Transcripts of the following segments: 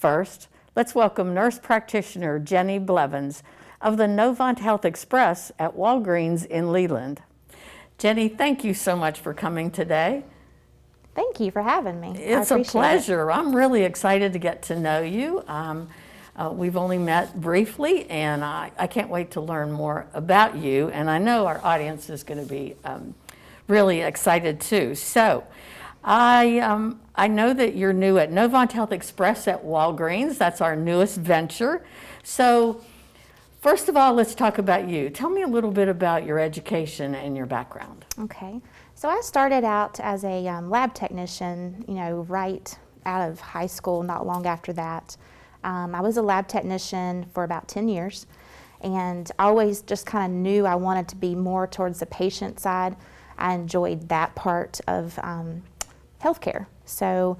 First, let's welcome nurse practitioner Jenni Blevins of the Novant Health Express at Walgreens in Leland. Jenni, thank you so much for coming today. Thank you for having me. It's a pleasure. I'm really excited to get to know you. We've only met briefly, and I can't wait to learn more about you, and I know our audience is going to be really excited too. So I know that you're new at Novant Health Express at Walgreens. That's our newest venture. So first of all, let's talk about you. Tell me a little bit about your education and your background. Okay. So I started out as a lab technician, right out of high school, not long after that. I was a lab technician for about 10 years, and I always just kind of knew I wanted to be more towards the patient side. I enjoyed that part of healthcare. So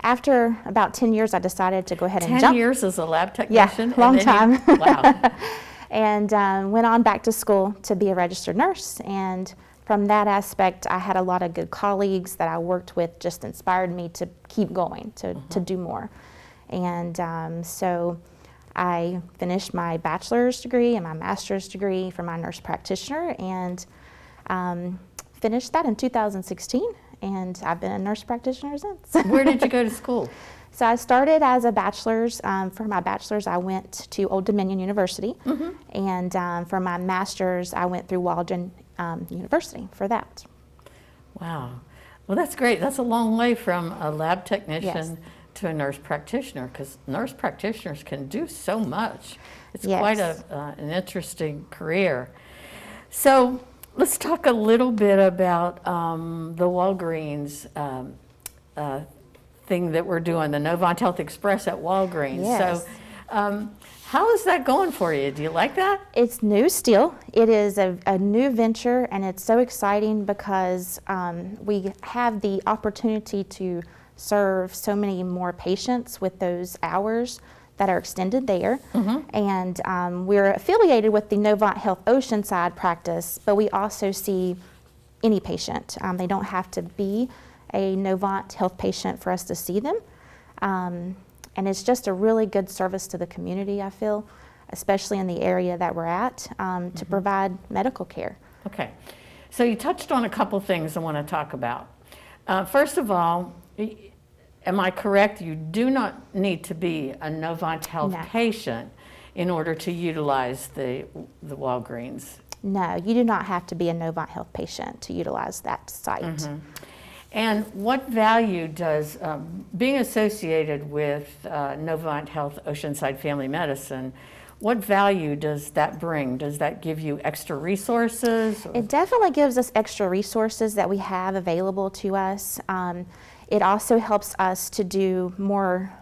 after about 10 years, I decided to go ahead and jump. 10 years as a lab technician? Yeah, long time. Wow. And went on back to school to be a registered nurse. And from that aspect, I had a lot of good colleagues that I worked with, just inspired me to keep going, to do more. And so I finished my bachelor's degree and my master's degree for my nurse practitioner, and finished that in 2016, and I've been a nurse practitioner since. Where did you go to school? So I started as a bachelor's. For my bachelor's, I went to Old Dominion University, and for my master's, I went through Walden University for that. Wow. Well, that's great. That's a long way from a lab technician to a nurse practitioner, because nurse practitioners can do so much. It's quite an interesting career. So let's talk a little bit about the Walgreens thing that we're doing, the Novant Health Express at Walgreens. Yes. So how is that going for you? Do you like that? It's new still. It is a new venture, and it's so exciting because we have the opportunity to serve so many more patients with those hours that are extended there. And we're affiliated with the Novant Health Oceanside practice, but we also see any patient. They don't have to be a Novant Health patient for us to see them. And it's just a really good service to the community, I feel, especially in the area that we're at, to provide medical care. Okay. So you touched on a couple things I want to talk about. First of all, am I correct? You do not need to be a Novant Health patient in order to utilize the Walgreens. No, you do not have to be a Novant Health patient to utilize that site. And what value does being associated with Novant Health Oceanside Family Medicine, what value does that bring? Does that give you extra resources? It definitely gives us extra resources that we have available to us. It also helps us to do more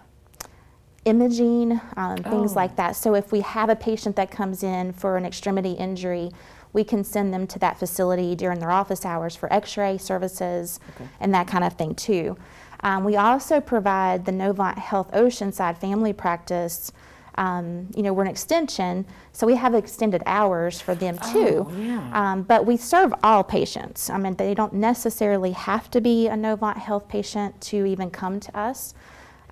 imaging, things like that. So if we have a patient that comes in for an extremity injury, we can send them to that facility during their office hours for x-ray services and that kind of thing too. We also provide the Novant Health Oceanside Family Practice. We're an extension, so we have extended hours for them too. But we serve all patients. I mean, they don't necessarily have to be a Novant Health patient to even come to us.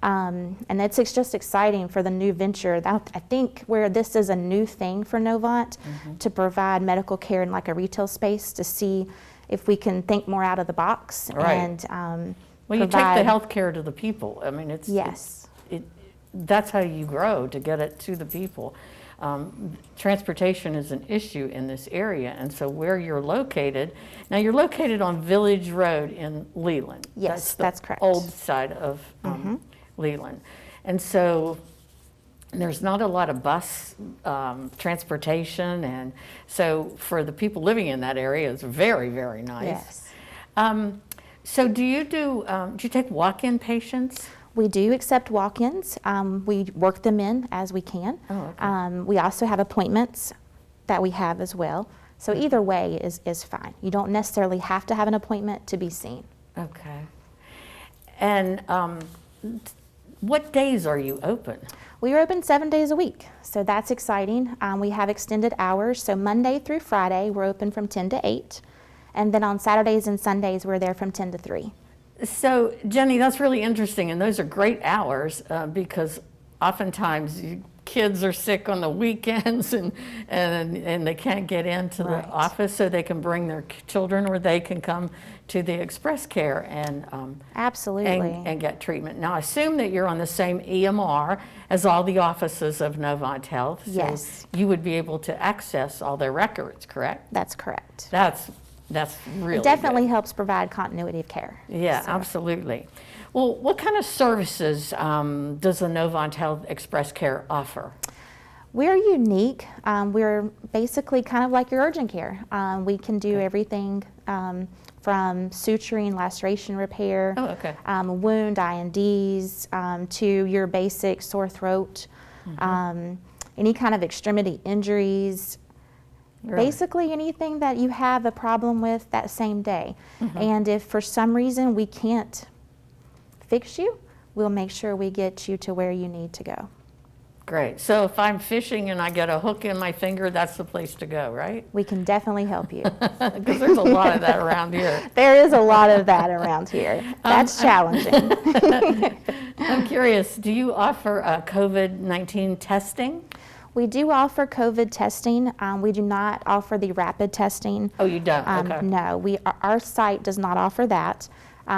And it's just exciting for the new venture. I think where this is a new thing for Novant, to provide medical care in like a retail space, to see if we can think more out of the box. And well, you take the health care to the people. I mean, that's how you grow, to get it to the people. Transportation is an issue in this area, and so where you're located, now you're located on Village Road in Leland. Yes, that's correct. Old side of Leland. And so there's not a lot of bus transportation, and so for the people living in that area, it's very, very nice. So do you take walk-in patients? We do accept walk-ins. We work them in as we can. We also have appointments that we have as well. So either way is fine. You don't necessarily have to have an appointment to be seen. Okay. And what days are you open? We are open 7 days a week, so that's exciting. We have extended hours, so Monday through Friday we're open from 10 to 8, and then on Saturdays and Sundays we're there from 10 to 3. So Jenni, that's really interesting, and those are great hours because oftentimes kids are sick on the weekends and they can't get into the office, so they can bring their children, or they can come to the express care and Absolutely. and get treatment. Now, I assume that you're on the same EMR as all the offices of Novant Health. So Yes. you would be able to access all their records, correct? That's correct. That's really It definitely good. helps provide continuity of care. Yeah, So, absolutely. Well, what kind of services does the Novant Health Express Care offer? We're unique. We're basically kind of like your urgent care. We can do everything from suturing, laceration repair, Oh, okay. wound INDs, to your basic sore throat, any kind of extremity injuries. Really? Basically anything that you have a problem with that same day. And if for some reason we can't fix you, we'll make sure we get you to where you need to go. Great. So if I'm fishing and I get a hook in my finger, that's the place to go, right? We can definitely help you. Because there's a lot of that around here. There is a lot of that around here. That's challenging. I'm curious, do you offer COVID-19 testing? We do offer COVID testing. We do not offer the rapid testing. Oh, you don't? Okay. No, our site does not offer that.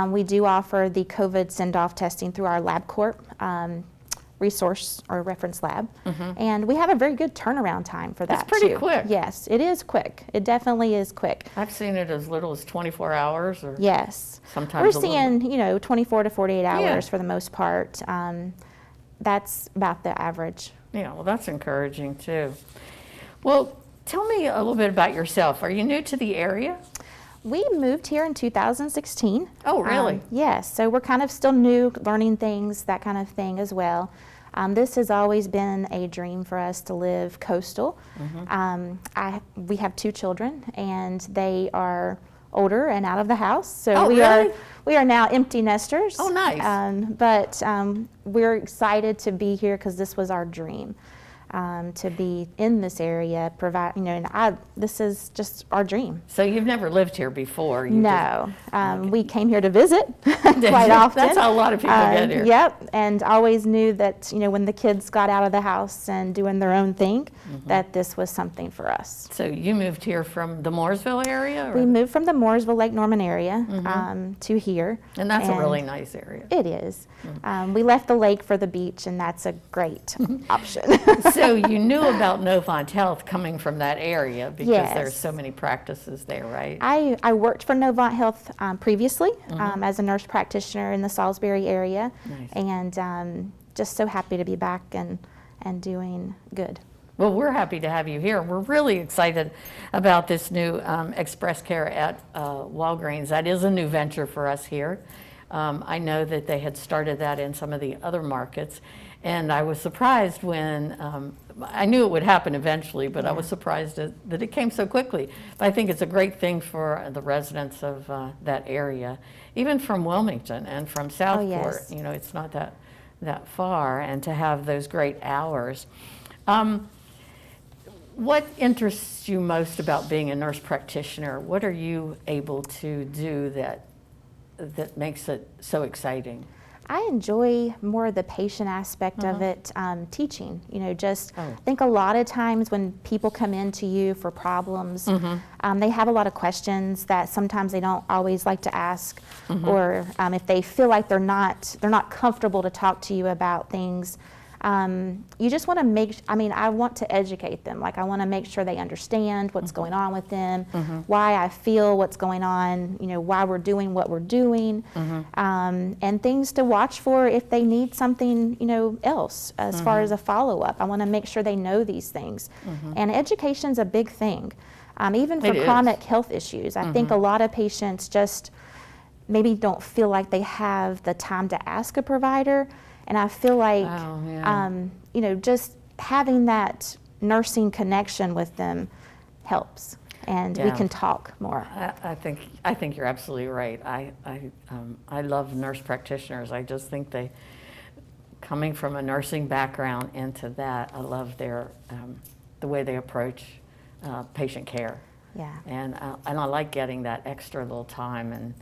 We do offer the COVID send-off testing through our LabCorp resource or reference lab. And we have a very good turnaround time for that, It's pretty too. quick. Yes, it is quick. It definitely is quick. I've seen it as little as 24 hours or Yes. sometimes We're a little seeing, 24 to 48 hours Yeah. for the most part. That's about the average. Yeah, well, that's encouraging too. Well, tell me a little bit about yourself. Are you new to the area? We moved here in 2016. Oh, really? Yes, so we're kind of still new, learning things, that kind of thing as well. This has always been a dream for us to live coastal. We have 2 children, and they are older and out of the house, so Oh, we really? are now empty nesters. Oh, nice. But we're excited to be here because this was our dream. To be in this area, this is just our dream. So you've never lived here before? No, we came here to visit quite often. That's how a lot of people get here. Yep, and always knew that when the kids got out of the house and doing their own thing, that this was something for us. So you moved here from the Mooresville area? Or? We moved from the Mooresville, Lake Norman area to here. And that's a really nice area. It is. We left the lake for the beach, and that's a great option. So you knew about Novant Health coming from that area because there's Yes. so many practices there, right? I worked for Novant Health previously as a nurse practitioner in the Salisbury area, Nice. and just so happy to be back and doing good. Well, we're happy to have you here. We're really excited about this new Express Care at Walgreens. That is a new venture for us here. I know that they had started that in some of the other markets, and I was surprised when, I knew it would happen eventually, but I was surprised that it came so quickly. But I think it's a great thing for the residents of that area, even from Wilmington and from Southport. yes. It's not that far, and to have those great hours. What interests you most about being a nurse practitioner? What are you able to do that makes it so exciting? I enjoy more of the patient aspect of it, teaching. I think a lot of times when people come into you for problems, they have a lot of questions that sometimes they don't always like to ask, or if they feel like they're not comfortable to talk to you about things. You just want to I want to educate them. I want to make sure they understand what's going on with them, why I feel what's going on, why we're doing what we're doing, and things to watch for if they need something, else as far as a follow-up. I want to make sure they know these things. And education's a big thing, even for chronic health issues. I think a lot of patients just maybe don't feel like they have the time to ask a provider. And I feel like, just having that nursing connection with them helps, and we can talk more. I think you're absolutely right. I love nurse practitioners. I just think coming from a nursing background into that, I love the way they approach patient care. Yeah. And I like getting that extra little time, and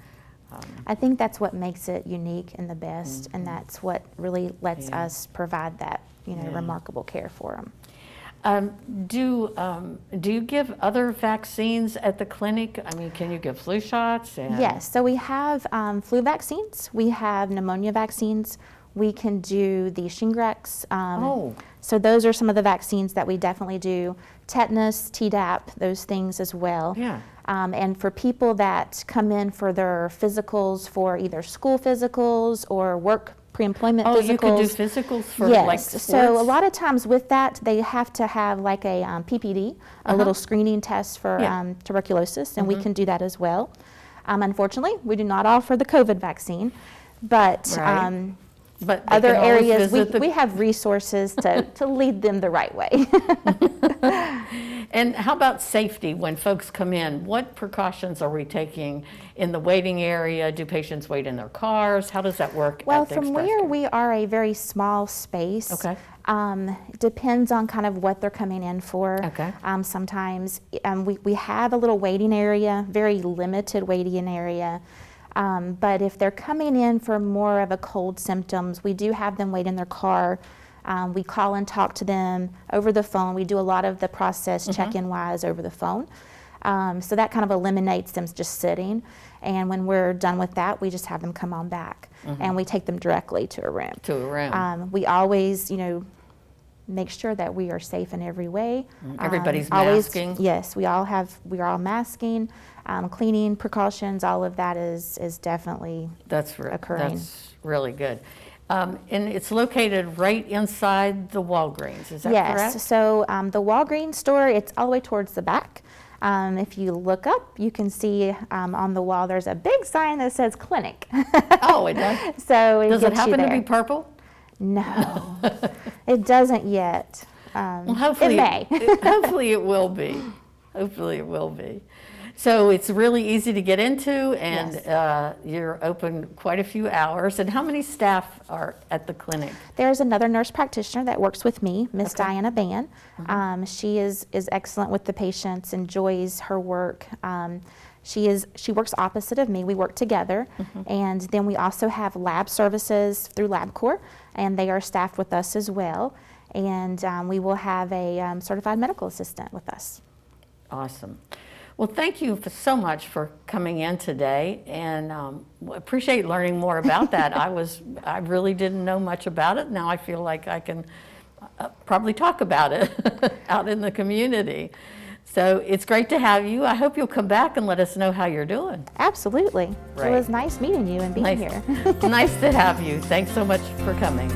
I think that's what makes it unique and the best, and that's what really lets us provide that, remarkable care for them. Do you give other vaccines at the clinic? I mean, can you give flu shots? Yes, so we have flu vaccines, we have pneumonia vaccines, we can do the Shingrix. So those are some of the vaccines that we definitely do. Tetanus, Tdap, those things as well. Yeah. And for people that come in for their physicals, for either school physicals or work pre-employment physicals. You can do physicals for like sports? So a lot of times with that, they have to have like a PPD, a little screening test for tuberculosis, and we can do that as well. Unfortunately, we do not offer the COVID vaccine, but but other areas, we have resources to lead them the right way. And how about safety when folks come in? What precautions are we taking in the waiting area? Do patients wait in their cars? How does that work? Well, from where we are a very small space, depends on kind of what they're coming in for. Sometimes we have a little waiting area, very limited waiting area. But if they're coming in for more of a cold symptoms, we do have them wait in their car. We call and talk to them over the phone. We do a lot of the process check-in wise over the phone. So that kind of eliminates them just sitting. And when we're done with that, we just have them come on back. And we take them directly to a room. We always, make sure that we are safe in every way. Everybody's masking. Yes, we are all masking. Cleaning precautions, all of that is definitely occurring. That's really good. And it's located right inside the Walgreens, is that correct? Yes, so the Walgreens store, it's all the way towards the back. If you look up, you can see on the wall there's a big sign that says clinic. Oh, it does? So does it happen to be purple? No, it doesn't yet. Well, hopefully it may. Hopefully it will be. Hopefully it will be. So it's really easy to get into, and you're open quite a few hours. And how many staff are at the clinic? There's another nurse practitioner that works with me, Miss Diana Ban. She is excellent with the patients, enjoys her work. She works opposite of me. We work together. And then we also have lab services through LabCorp, and they are staffed with us as well. And we will have a certified medical assistant with us. Awesome. Well, thank you so much for coming in today, and appreciate learning more about that. I really didn't know much about it. Now I feel like I can probably talk about it out in the community. So it's great to have you. I hope you'll come back and let us know how you're doing. Absolutely. It was nice meeting you and being here. Nice to have you. Thanks so much for coming.